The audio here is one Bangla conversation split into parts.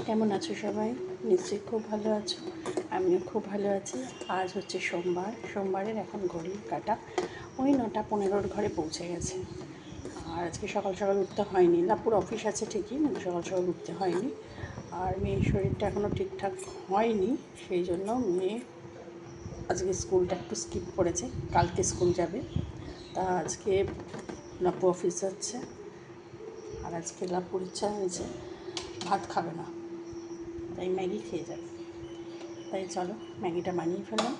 কেমন আছো সবাই? নিশ্চয়ই খুব ভালো আছো। আমিও খুব ভালো আছি। আজ হচ্ছে সোমবারের এখন ঘড়ির কাঁটা ওই 9:15 ঘরে পৌঁছে গেছে। আর আজকে সকাল সকাল উঠতে হয়নি। লাপুর অফিস আছে ঠিকই, কিন্তু সকাল সকাল উঠতে হয়নি। আর মেয়ের শরীরটা এখনও ঠিকঠাক হয়নি, সেই জন্য মেয়ে আজকে স্কুলটা একটু স্কিপ করেছে। কালকে স্কুল যাবে, তা আজকে লাপু অফিস যাচ্ছে। আর আজকে লাপুর ইচ্ছা হয়েছে ভাত খাবে না, তাই ম্যাগি খেয়ে যাবে। তাই চলো ম্যাগিটা বানিয়ে ফেললাম।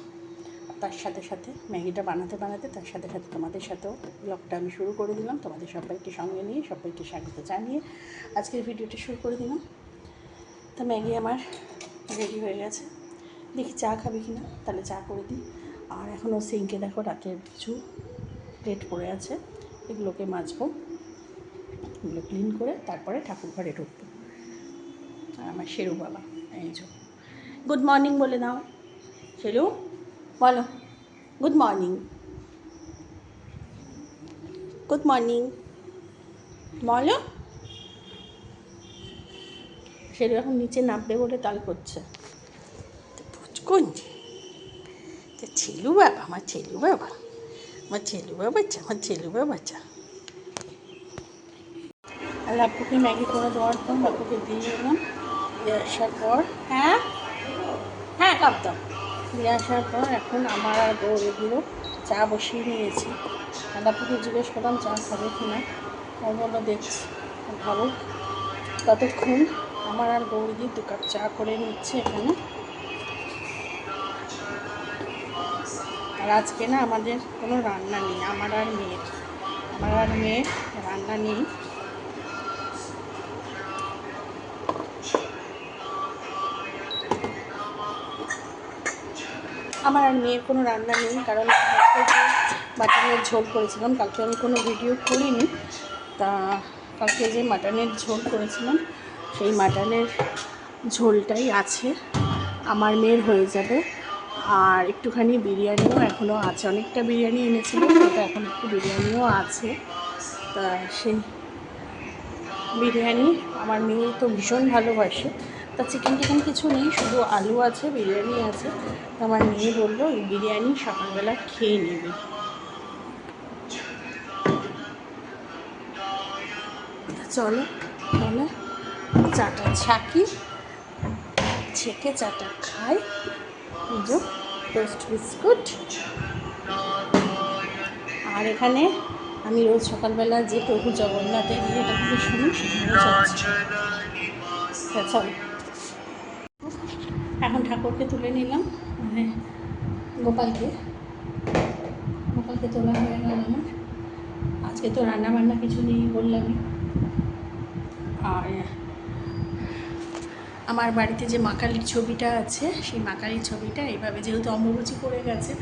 তার সাথে সাথে ম্যাগিটা বানাতে বানাতে তার সাথে সাথে তোমাদের সাথেও ব্লগটা আমি শুরু করে দিলাম। তোমাদের সবাইকে সঙ্গে নিয়ে, সবাইকে স্বাগত জানিয়ে আজকের ভিডিওটা শুরু করে দিলাম। তো ম্যাগি আমার রেডি হয়ে গেছে। দেখি চা খাবে কি না, তাহলে চা করে দিই। আর এখনও সিঙ্কে দেখো রাতের কিছু প্লেট পড়ে আছে, এগুলোকে মাজবো। এগুলো ক্লিন করে তারপরে ঠাকুর ঘরে ঢুকবো। আর আমার শেরু বাবা এই যে, গুড মর্নিং বলে দাও। শেরু বলো গুড মর্নিং। গুড মর্নিং বলো। শেরু এখন নিচে নামবে বলে তাল করছে। কোন ছেলু বাবা, আমার ছেলু বাবা, আমার ছেলু বাবাচ্চা, আমার ছেলু বাবাচ্চা। আর লাপুকে ম্যাগি করে দেওয়ার পর লাপুকে দিয়ে এলাম। দিয়ে আসার পর হ্যাঁ হ্যাঁ কাপ দাও। দিয়ে আসার পর এখন আমার আর বউগুলো চা বসিয়ে নিয়েছি। লাপুকে জিজ্ঞেস করলাম চা খাবে কি না, ও বললো দেখছি ভাবো। ততক্ষণ আমার আর বৌদি 2 কাপ চা করে নিচ্ছে এখানে। আর আজকে না আমাদের কোনো রান্না নেই, আমার আর মেয়ের রান্না নেই। আমার আর মেয়ের কোনো রান্না নেই, কারণ কালকে যে মাটনের ঝোল করেছিলাম, কালকে আমি কোনো ভিডিও করিনি। তা কালকে যে মাটনের ঝোল করেছিলাম সেই মাটনের ঝোলটাই আছে, আমার মেয়ের হয়ে যাবে। আর একটুখানি বিরিয়ানিও এখনও আছে, অনেকটা বিরিয়ানি এনেছিল, তো এখন একটু বিরিয়ানিও আছে। তা সেই বিরিয়ানি আমার মেয়ে তো ভীষণ ভালোবাসে। তা চিকেন টিকেন কিছু নেই, শুধু আলু আছে, বিরিয়ানি আছে। আমার মেয়ে বললো এই বিরিয়ানি সকালবেলা খেয়ে নেবে। চলো তাহলে চাটা ছাকি, ছেঁকে চাটা খাই। বুঝো টোস্ট বিস্কুট। আর এখানে আমি রোজ সকালবেলা যে প্রভু জগন্নাথের ইয়েটাগুলো শুনি সেগুলো চলছে। চলো এখন ঠাকুরকে তুলে নিলাম, মানে গোপালকে তোলা হয়ে গেল আমার। আজকে তো রান্না বান্না কিছু নেই বললামই। আর আমার বাড়িতে যে মা কালীর ছবিটা আছে, সেই মা কালীর ছবিটা এইভাবে, যেহেতু অম্বুবাচী পড়ে গেছে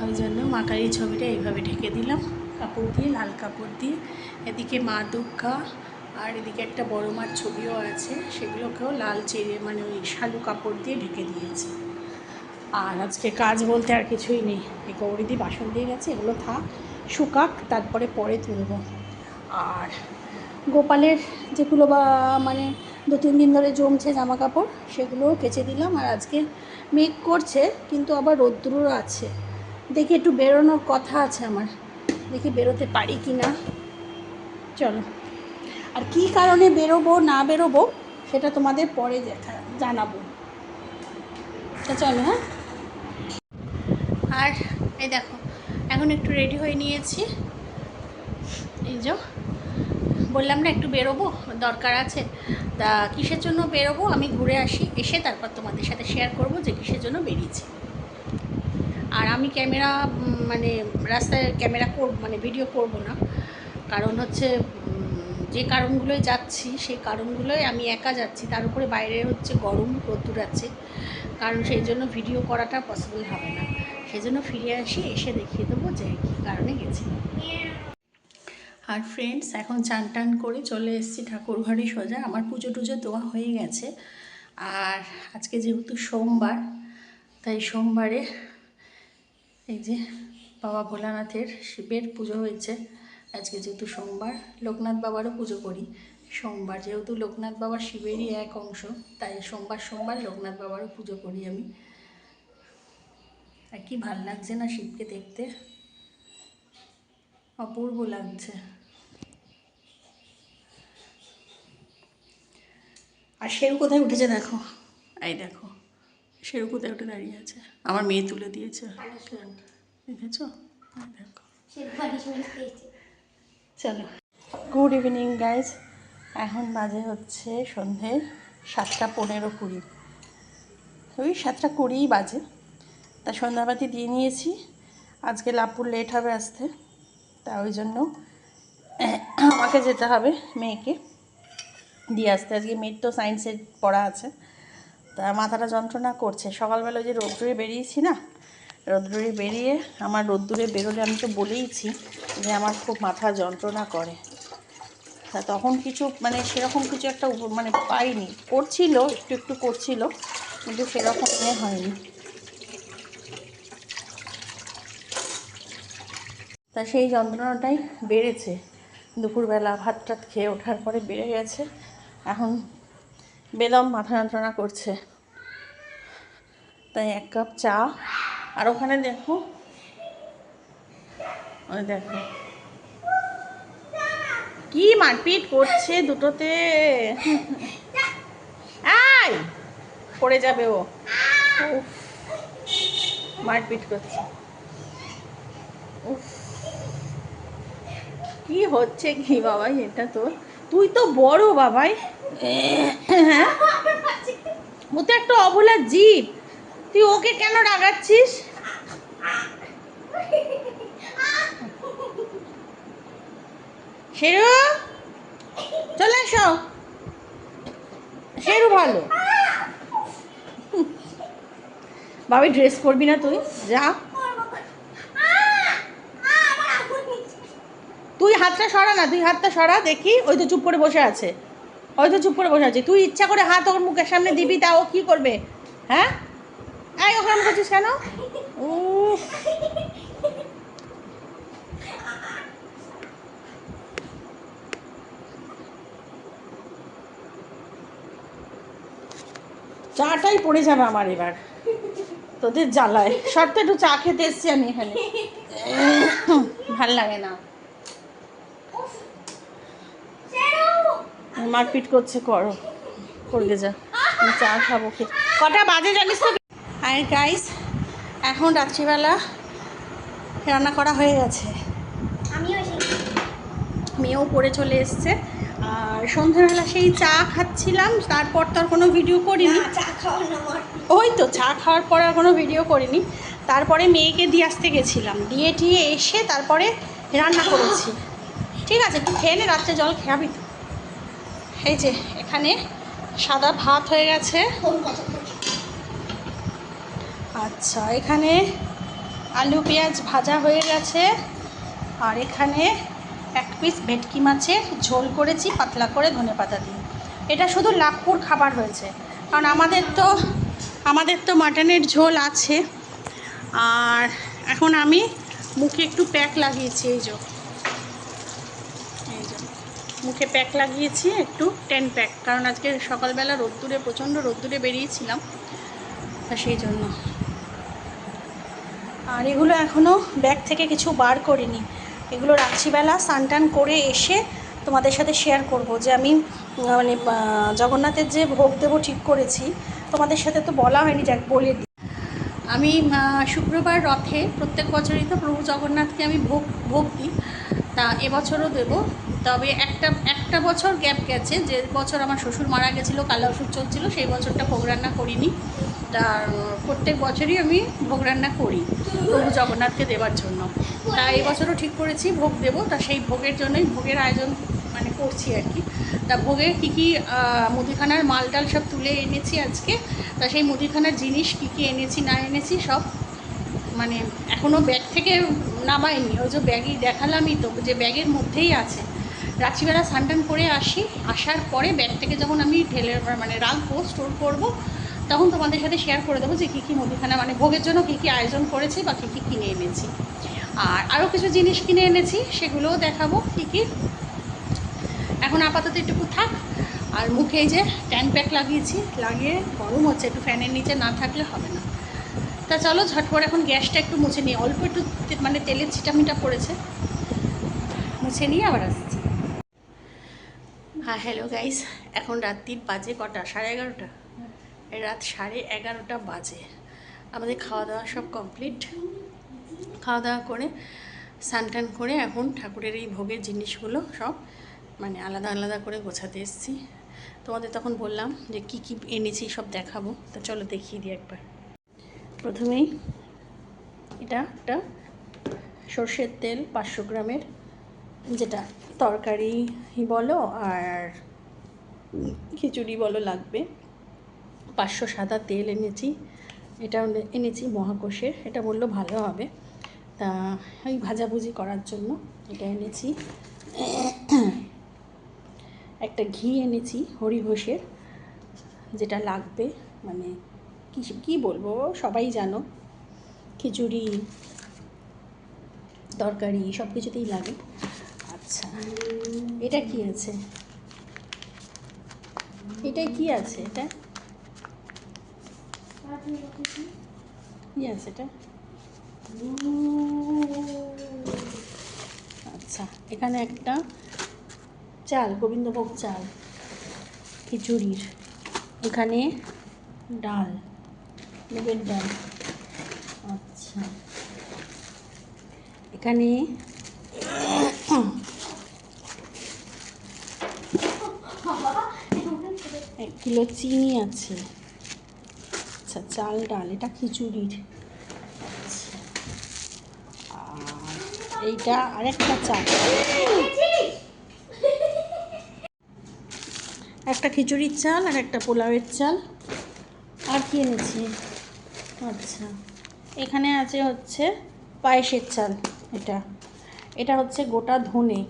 ওই জন্য মা কালীর ছবিটা এইভাবে ঢেকে দিলাম কাপড় দিয়ে, লাল কাপড় দিয়ে। এদিকে মা দুর্গা আর এদিকে একটা বড় মার ছবিও আছে, সেগুলোকেও লাল মানে ওই শালু কাপড় দিয়ে ঢেকে দিয়েছি। আর আজকে কাজ বলতে আর কিছুই নেই। এই গৌরীদি বাসন দিয়ে গেছে, এগুলো থাক শুকাক, তারপরে পরে তুলব। আর গোপালের যেগুলো মানে 2-3 দিন ধরে জমছে জামা কাপড়, সেগুলোও কেচে দিলাম। আর আজকে মেঘ করছে, কিন্তু আবার রোদ্দুরও আছে। দেখি একটু বেরোনোর কথা আছে আমার, দেখি বেরোতে পারি কি না। চলো, আর কী কারণে বেরোবো না বেরোবো সেটা তোমাদের পরে জানাবো। তা চলো হ্যাঁ। আর এই দেখো এখন একটু রেডি হয়ে নিয়েছি। এই যে বললাম না একটু বেরোবো, দরকার আছে। তা কিসের জন্য বেরোবো আমি ঘুরে আসি, এসে তারপর তোমাদের সাথে শেয়ার করব যে কিসের জন্য বেরিয়েছি। আর আমি ক্যামেরা মানে রাস্তায় ক্যামেরা মানে ভিডিও করব না, কারণ হচ্ছে যে কারণগুলোয় যাচ্ছি সেই কারণগুলোয় আমি একা যাচ্ছি, তার উপরে বাইরে হচ্ছে গরম রোদ্দুর আছে, কারণ সেই জন্য ভিডিও করাটা পসিবল হবে না। সেই জন্য ফিরে আসি, এসে দেখিয়ে দেবো যে কী কারণে গেছি। আর ফ্রেন্ডস এখন চান টান করে চলে এসেছি ঠাকুর ঘরে সোজা। আমার পুজো টুজো দেওয়া হয়ে গেছে। আর আজকে যেহেতু সোমবার, তাই সোমবারে এই যে বাবা ভোলানাথের শিবের পুজো হয়েছে। আজকে যেহেতু সোমবার, লোকনাথ বাবারও পুজো করি, সোমবার যেহেতু লোকনাথ বাবার শিবেরই এক অংশ, তাই সোমবার সোমবার লোকনাথ বাবারও পুজো করি আমি। আর কি ভাল লাগছে না শিবকে দেখতে, অপূর্ব লাগছে। আর শেরু কোথায় উঠেছে দেখো, এই দেখো শেরু কোথায় উঠে দাঁড়িয়ে আছে, আমার মেয়ে তুলে দিয়েছে, দেখেছো? দেখো, চলো। গুড ইভিনিং গাইজ, এখন বাজে হচ্ছে সন্ধে 7:15-20, ওই 7:20 বাজে। তা সন্ধ্যাবাতি দিয়ে নিয়েছি, আজকে লাভপুর লেট হবে আসতে, তা ওই জন্য আমাকে যেতে হবে মেয়েকে দিয়ে আসতে। আজকে মেয়ের তো সায়েন্সের পড়া আছে, তা মাথাটা যন্ত্রণা করছে। সকালবেলা যে রোদ্দুরে বেরিয়েছি না, রোদ্দুরে বেরিয়ে আমার রোদ্দুরে বেরোলে আমি তো বলেইছি যে আমার খুব মাথা যন্ত্রণা করে। তা তখন কিছু মানে সেরকম কিছু একটা মানে পাইনি, করছিল একটু একটু করছিল, কিন্তু সেরকম হয়নি। তা সেই যন্ত্রণাটাই বেড়েছে, দুপুরবেলা ভাত টাত খেয়ে ওঠার পরে বেড়ে গেছে। এখন বেদম মাথা যন্ত্রণা করছে, তাই 1 কাপ চা। আর ওখানে দেখো, ওই দেখো কি মারপিট করছে দুটোতে, আয় পড়ে যাবে ও, মারপিট করছে। কি হচ্ছে কি বাবাই এটা তোর? তুই তো বড় বাবাই, হ্যাঁ ও তো একটা অবলা জীব, তুই ওকে কেন রাগাচ্ছিস? শেরু চলে এসো, শেরু ভালো। বাবাই ড্রেস করবি না তুই, যা। তুই হাতটা সরা না, তুই হাতটা সরা দেখি, ওই তো চুপ করে বসে আছে, ওই তো চুপ করে বসে আছে। তুই ইচ্ছা করে হাত ওর মুখের সামনে দিবি, তা ও কি করবে? হ্যাঁ, এই ওখানে করছিস কেন? ও চাটাই পড়ে যাবে আমার এবার তোদের জ্বালায়। সব তো একটু চা খেতে এসছি আমি এখানে, ভাল লাগে না, মারপিট করছে, করবে যা, আমি চা খাবো। কটা বাজে জানিস তো? আর গাইস এখন রাত্রিবেলা রান্না করা হয়ে গেছে, মেয়েও পড়ে চলে এসছে। আর সন্ধ্যাবেলা সেই চা খাচ্ছিলাম, তারপর তো আর কোনো ভিডিও করিনি। ওই তো চা খাওয়ার পর আর কোনো ভিডিও করিনি। তারপরে মেয়েকে দিয়ে আসতে গেছিলাম, দিয়ে টিয়ে এসে তারপরে রান্না করেছি। ঠিক আছে, একটু খেয়ে নে, রাত্রে জল খাবি তো। এই যে এখানে সাদা ভাত হয়ে গেছে, আচ্ছা এখানে আলু পেঁয়াজ ভাজা হয়ে গেছে, আর এখানে 1 পিস ভেটকি মাছের ঝোল করেছি পাতলা করে ধনেপাতা দিয়ে। এটা শুধু লাভপুর খাবার হয়েছে, কারণ আমাদের তো মাটনের ঝোল আছে। আর এখন আমি মুখে একটু প্যাক লাগিয়েছি, এই যে মুখে প্যাক লাগিয়েছি একটু 10 প্যাক, কারণ আজকে সকালবেলা রোদ্দুরে প্রচণ্ড রোদ্দুরে বেরিয়েছিলাম, তা সেই জন্য। আর এগুলো এখনও ব্যাগ থেকে কিছু বার করিনি, এগুলো রাত্রিবেলা স্নান করে এসে তোমাদের সাথে শেয়ার করব যে আমি মানে জগন্নাথের যে ভোগ দেবো ঠিক করেছি। তোমাদের সাথে তো বলা হয়নি, যাক বলে দিই। আমি শুক্রবার রথে প্রত্যেক বছরই তো প্রভু জগন্নাথকে আমি ভোগ দিই, তা এবছরও দেব। তবে একটা বছর গ্যাপ গেছে, যে বছর আমার শ্বশুর মারা গেছিলো, কালা ওষুধ চলছিল, সেই বছরটা ভোগ রান্না করিনি। তা প্রত্যেক বছরই আমি ভোগ রান্না করি প্রভু জগন্নাথকে দেওয়ার জন্য। তা এবছরও ঠিক করেছি ভোগ দেব, তা সেই ভোগের জন্যই ভোগের আয়োজন মানে করছি আর কি। তা ভোগে কী কী মুদিখানার মাল টাল সব তুলে এনেছি আজকে, তা সেই মুদিখানার জিনিস কী কী এনেছি না এনেছি সব মানে এখনও ব্যাগ থেকে নামাইনি, ওই যে ব্যাগই দেখালামই তো, যে ব্যাগের মধ্যেই আছে। রাত্রিবেলা স্নান করে আসার পরে ব্যাগ থেকে যখন আমি ঢেলে মানে রাখবো, স্টোর করবো, তখন তোমাদের সাথে শেয়ার করে দেবো যে কী কী মুদিখানা মানে ভোগের জন্য কী কী আয়োজন করেছি বা কী কী কিনে এনেছি। আর আরও কিছু জিনিস কিনে এনেছি, সেগুলোও দেখাবো কী কী। এখন আপাতত একটু থাক। আর মুখে এই যে ট্যান প্যাক লাগিয়েছি, লাগিয়ে গরম হচ্ছে, একটু ফ্যানের নিচে না থাকলে হবে না। তা চলো ঝটপট এখন গ্যাসটা একটু মুছে নিই, অল্প একটু মানে তেলের ছিটামিটা পড়েছে, মুছে নিয়ে আবার আসছি। হ্যাঁ হ্যালো গাইস, এখন রাত্রির বাজে কটা? 11:30। রাত 11:30 বাজে। আমাদের খাওয়া দাওয়া সব কমপ্লিট। খাওয়া দাওয়া করে স্নান টান করে এখন ঠাকুরের এই ভোগের জিনিসগুলো সব মানে আলাদা আলাদা করে গোছাতে এসেছি। তোমাদের তখন বললাম যে কি কি এনেছি সব দেখাবো, তা চলো দেখিয়ে দিই একবার। প্রথমেই এটা একটা সর্ষের তেল 500 গ্রামের, যেটা তরকারি বলো আর খিচুড়ি বলো লাগবে। 500 সাদা তেল এনেছি। এটা এনেছি মহাকোষের, এটা বললো ভালো হবে, তা ওই ভাজাভুজি করার জন্য এটা এনেছি। একটা ঘি এনেছি হরিঘোষের, যেটা লাগবে মানে কি বলবো, সবাই জানো খিচুড়ি তরকারি সব কিছুতেই লাগে। আচ্ছা, এটা কি আছে? এটা কি আছে? এটা কি আছে? এটা আচ্ছা, এখানে একটা চাল, গোবিন্দভোগ চাল খিচুড়ির। এখানে ডাল, মুগের ডাল। আচ্ছা, এখানে 1 কিলো চিনি আছে। আচ্ছা, চাল ডাল, এটা খিচুড়ির। আচ্ছা, আর এইটা আরেকটা চাল, একটা খিচুড়ির চাল আর একটা পোলাওয়ের চাল। আর কি এনেছি? আচ্ছা, এখানে আছে হচ্ছে পায়েসের চাল। এটা হচ্ছে গোটা ধনে,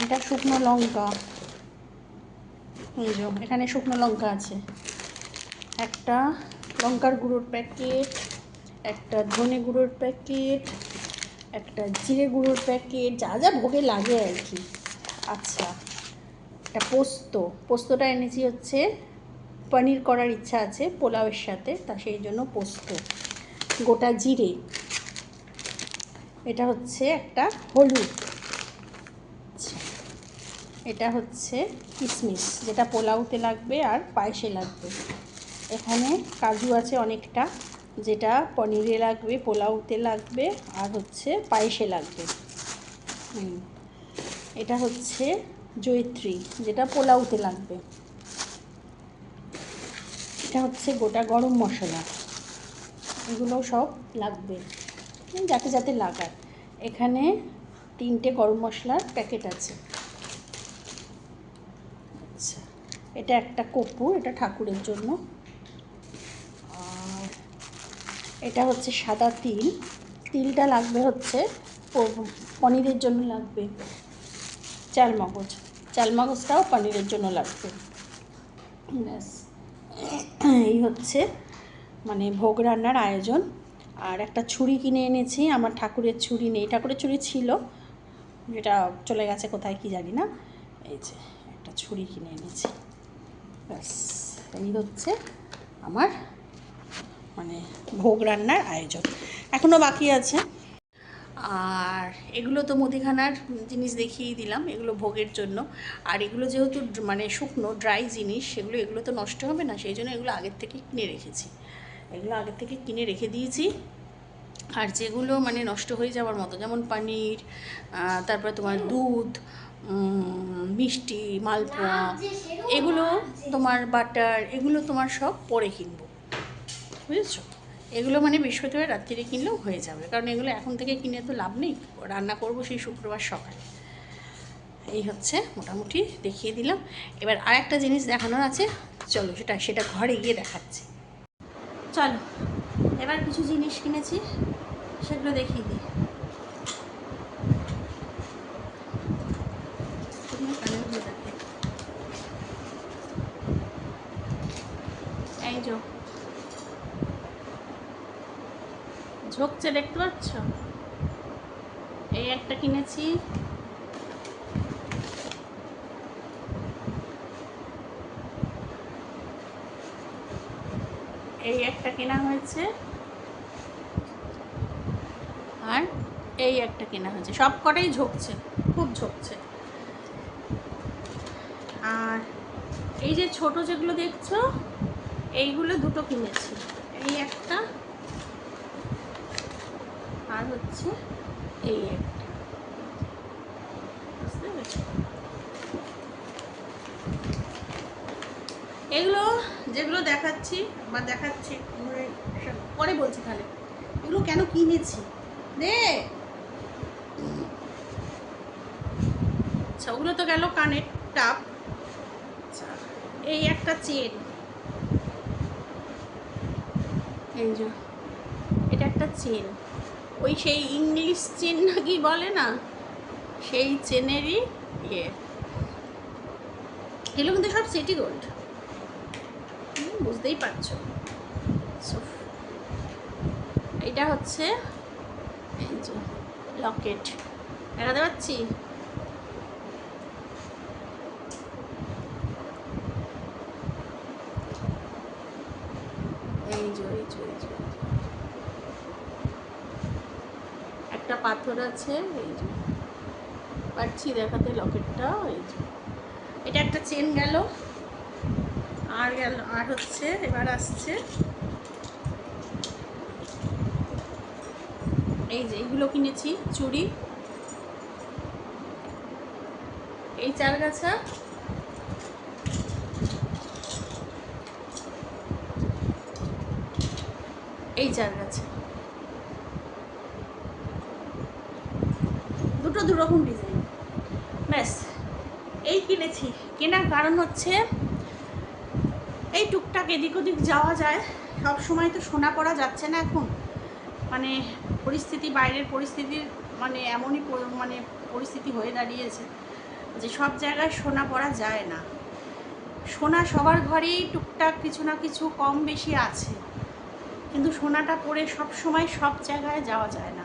এটা শুকনো লঙ্কা, এই যে এখানে শুকনো লঙ্কা আছে, একটা লঙ্কার গুঁড়োর প্যাকেট, একটা ধনে গুঁড়োর প্যাকেট, একটা জিরে গুঁড়োর প্যাকেট, যা যা ভোগে লাগে আর কি। আচ্ছা, একটা পোস্তটা এনেছি হচ্ছে পনির করার ইচ্ছা আছে পোলাওয়ের সাথে, তা সেই জন্য পোস্ত। গোটা জিরে, এটা হচ্ছে একটা হলুদ। আচ্ছা, এটা হচ্ছে কিশমিশ, যেটা পোলাওতে লাগবে আর পায়েসে লাগবে। এখানে কাজু আছে অনেকটা, যেটা পনিরে লাগবে, পোলাওতে লাগবে আর হচ্ছে পায়েসে লাগবে। এটা হচ্ছে জয়িত্রী, যেটা পোলাওতে লাগবে। এটা হচ্ছে গোটা গরম মশলা, এগুলো সব লাগবে যাতে যাতে লাগার। এখানে 3টে গরম মশলার প্যাকেট আছে। আচ্ছা, এটা একটা কর্পূর, এটা ঠাকুরের জন্য। আর এটা হচ্ছে সাদা তিল, তিলটা লাগবে হচ্ছে পনিরের জন্য লাগবে। চালমগজটাও পনিরের জন্য লাগবে। ব্যাস, এই হচ্ছে মানে ভোগ রান্নার আয়োজন। আর একটা ছুরি কিনে এনেছি, আমার ঠাকুরের ছুরি নেই, ঠাকুরের ছুরি ছিল, যেটা চলে গেছে কোথায় কি জানি না। এই যে একটা ছুরি কিনে এনেছি। ব্যাস, এই হচ্ছে আমার মানে ভোগ রান্নার আয়োজন। এখনও বাকি আছে। আর এগুলো তো মুদিখানার জিনিস দেখিয়েই দিলাম, এগুলো ভোগের জন্য। আর এগুলো যেহেতু মানে শুকনো ড্রাই জিনিস, এগুলো তো নষ্ট হবে না, সেই জন্য এগুলো আগের থেকে কিনে রেখেছি। এগুলো আগের থেকে কিনে রেখে দিয়েছি। আর যেগুলো মানে নষ্ট হয়ে যাওয়ার মতো, যেমন পনির, তারপরে তোমার দুধ, মিষ্টি, মালপোয়া, এগুলো তোমার বাটার, এগুলো তোমার সব পরে কিনবো, বুঝেছো? এগুলো মানে বৃহস্পতিবার রাত্রিরে কিনলেও হয়ে যাবে, কারণ এগুলো এখন থেকে কিনে তো লাভ নেই, রান্না করবো সেই শুক্রবার সকালে। এই হচ্ছে মোটামুটি দেখিয়ে দিলাম। এবার আর একটা জিনিস দেখানোর আছে, চলো সেটা ঘরে গিয়ে দেখাচ্ছি। চলো, এবার কিছু জিনিস কিনেছি সেগুলো দেখিয়ে দিই। এই যে ঝোঁকছে, দেখতে পাচ্ছ? এই একটা কিনেছি, এই একটা কেনা হয়েছে, আর এই একটা কেনা হয়েছে। সব কটাই ঝুঁকছে, খুব ঝুঁকছে। আর এই যে ছোট যেগুলো দেখছো, এইগুলো দুটো কিনেছি, এই একটা আর হচ্ছে এই একটা, বুঝতে পেরেছি? এগুলো যেগুলো দেখাচ্ছি বা দেখাচ্ছি পরে বলছি। তাহলে এগুলো কেন কিনেছি দে। আচ্ছা, ওগুলো তো গেল কানের টাপ। আচ্ছা, এই একটা চেন, এই যে এটা একটা চেন, ওই সেই ইংলিশ চেন নাকি বলে না, সেই চেনেরই ইয়ে। এগুলো কিন্তু সব সিটি গোল্ড, বুঝতেই পারছো। এটা হচ্ছে এই যে লকেট, দেখাতে পাচ্ছি? এই যে একটা পাথর আছে, এই যে পাচ্ছি দেখাতে লকেটটা। এই যে এটা একটা চেন গেল, আর গেল, আর হচ্ছে এবার আসছে এই যে এইগুলো কিনেছি চুড়ি, এই চারগাছা, এই চারগাছা, দুটো দুরকম ডিজাইন, ব্যাস এই কিনেছি। কেনার কারণ হচ্ছে এই টুকটাক এদিক ওদিক যাওয়া যায়, সব সময় তো সোনা পরা যাচ্ছে না এখন, মানে পরিস্থিতি, বাইরের পরিস্থিতির মানে এমনই মানে পরিস্থিতি হয়ে দাঁড়িয়েছে যে সব জায়গায় সোনা পরা যায় না। সোনা সবার ঘরেই টুকটাক কিছু না কিছু কম বেশি আছে, কিন্তু সোনাটা পরে সব সময় সব জায়গায় যাওয়া যায় না।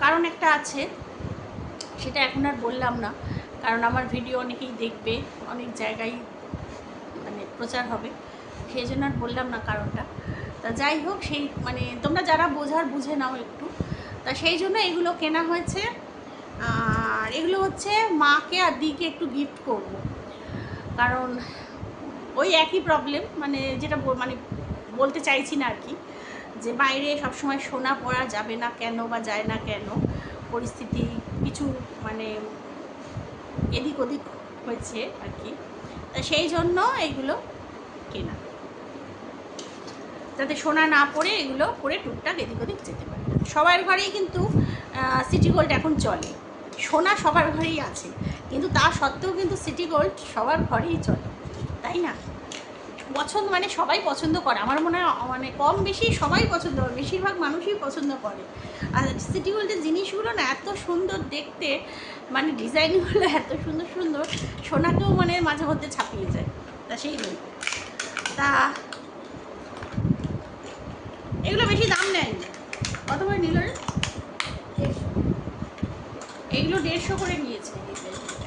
কারণ একটা আছে, সেটা এখন আর বললাম না, কারণ আমার ভিডিও অনেকেই দেখবে, অনেক জায়গায় মানে প্রচার হবে, সেই জন্য আর বললাম না কারণটা। তা যাই হোক, সেই মানে তোমরা যারা বোঝার বুঝে নাও একটু, তা সেই জন্য এগুলো কেনা হয়েছে। আর এগুলো হচ্ছে মাকে আর দিকে একটু গিফট করব, কারণ ওই একই প্রবলেম, মানে যেটা মানে বলতে চাইছি না আর কি, যে বাইরে সবসময় সোনা পরা যাবে না কেন বা যায় না কেন, পরিস্থিতি কিছু মানে এদিক ওদিক হয়েছে আর কি। তা সেই জন্য এইগুলো কেনা, যাতে সোনা না পরে এগুলো পরে টুকটাক এদিক ওদিক যেতে পারে। সবার ঘরেই কিন্তু সিটি গোল্ড এখন চলে, সোনা সবার ঘরেই আছে, কিন্তু তা সত্ত্বেও কিন্তু সিটি গোল্ড সবার ঘরেই চলে, তাই না? পছন্দ মানে সবাই পছন্দ করে, আমার মনে হয় মানে কম বেশি সবাই পছন্দ করে, বেশিরভাগ মানুষই পছন্দ করে। আর সিটি গোল্ডের জিনিসগুলো না এত সুন্দর দেখতে, মানে ডিজাইনগুলো এত সুন্দর সুন্দর, সোনাকেও মানে মাঝে মধ্যে ছাপিয়ে যায়। তা সেই জন্য তা এগুলো বেশি দাম নেয়নি। কত করে নিল রে? এইগুলো 150 করে নিয়েছে,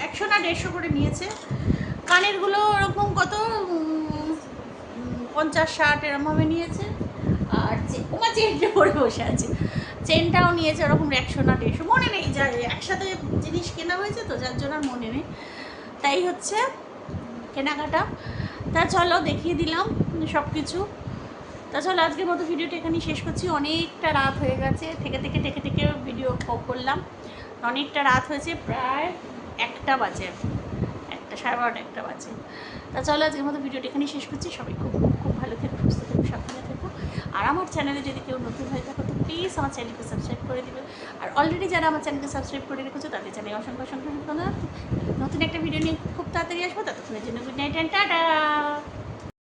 100 না 150 করে নিয়েছে। কানেরগুলো ওরকম কত 50-60 এরমভাবে নিয়েছে। আর ওমা চেনটা পরে বসে আছে, চেনটাও নিয়েছে ওরকম 100 না 150, মনে নেই, যা একসাথে জিনিস কেনা হয়েছে তো যার জন্য আর মনে নেই। তাই হচ্ছে কেনাকাটা। তা চলো দেখিয়ে দিলাম সব কিছু। তা চলো আজকের মতো ভিডিওটা এখানেই শেষ করছি, অনেকটা রাত হয়ে গেছে, থেকে ভিডিও করলাম, অনেকটা রাত হয়েছে, প্রায় 1টা বাজে, 1টা 12:30 1টা বাজে। তা চলো আজকের মতো ভিডিওটা এখানেই শেষ করছি। সবাই খুব খুব ভালো থেকো, সুস্থ থেকো, সাবধানে থেকো। আর আমার চ্যানেলে যদি কেউ নতুন হয়ে থাকো তো প্লিজ আমার চ্যানেলকে সাবস্ক্রাইব করে দিবে। আর অলরেডি যারা আমার চ্যানেলকে সাবস্ক্রাইব করে রেখেছো তাদের চ্যানেলে অসংখ্য অসংখ্য ধন্যবাদ। নতুন একটা ভিডিও নিয়ে খুব তাড়াতাড়ি আসবো, ততক্ষণের জন্য গুড নাইট অ্যান্ড টাটা।